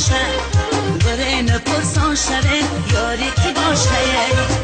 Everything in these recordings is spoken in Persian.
باشه بره نپرسان شده یاری کی باشه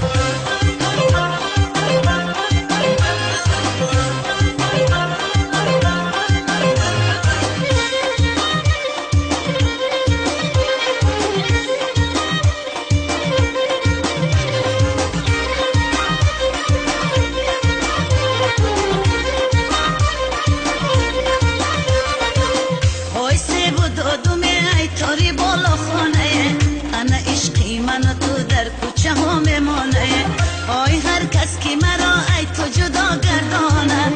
آی هر کس که مرا ای تو جدا گردانه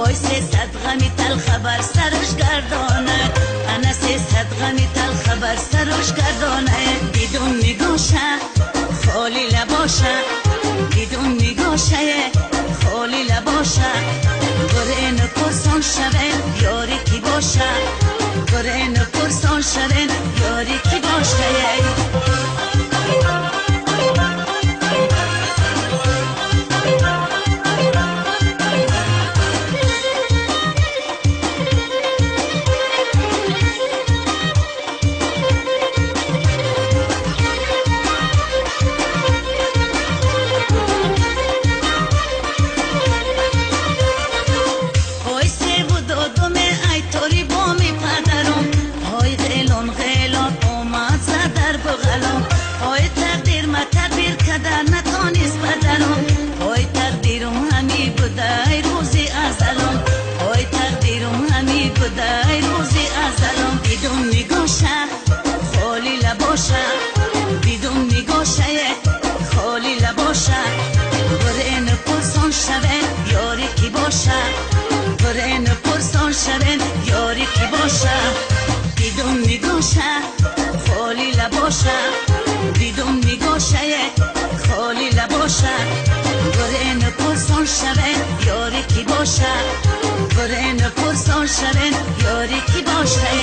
آی 300 غمی تل خبر سرش گردانه انا 300 غمی تل خبر سرش گردانه بدون نگاشه خالی لباشه بدون نگاشه خالی لباشه بره نپرسان شده یاری کی باشه بره نپرسان شده یاری کی باشه بدون نگاشه خالی لباشه بره نپرسان شده یاری کی باشه بره نپرسان شده یاری کی باشه بدون نگاشه خالی لباشه بدون نگاشه خالی لباشه بره نپرسان شده یاری کی باشه بره نپرسان شده یاری کی باشه